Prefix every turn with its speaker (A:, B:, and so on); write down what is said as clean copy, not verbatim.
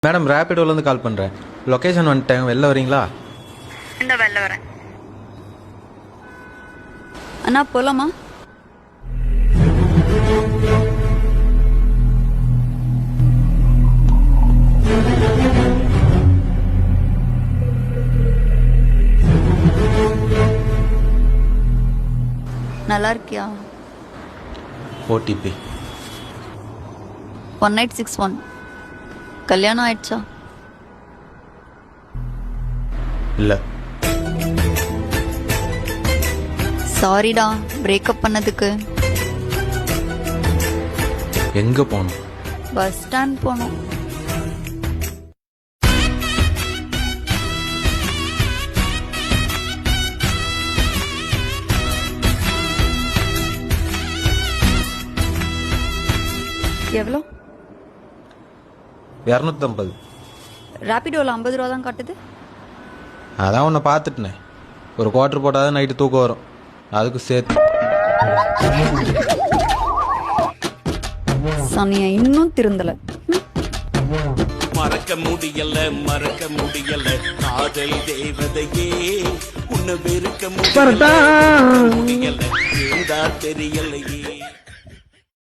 A: Madam ரேபிடோலேருந்து கால் பண்ணுறேன். Location வந்துட்டேன், வெளில வரீங்களா?
B: இந்த வெளில வரேன். அண்ணா போலாமா? நல்லா இருக்கியா?
A: ஓடிபி
B: 1861. கல்யாணம் ஆயிடுச்சா?
A: இல்லை.
B: சாரிடா பிரேக்கப் பண்ணதுக்கு.
A: எங்கே போகணும்?
B: பஸ் ஸ்டாண்ட் போனோம். எவ்வளோ?
A: 250.
B: ரேபிடோவில் 50 ரூபா தான் காட்டுது.
A: அதான் உன்னை பார்த்துட்டேனே, ஒரு குவார்டர் போட்டால் தான் நைட்டு தூக்கம் வரும், அதுக்கு சேர்த்து.
B: சனியா இன்னும் திருந்தலை.
C: மறக்க முடியல காதல் தேவதையே, உன்னை வெறுக்க முடியல தெரியலையே.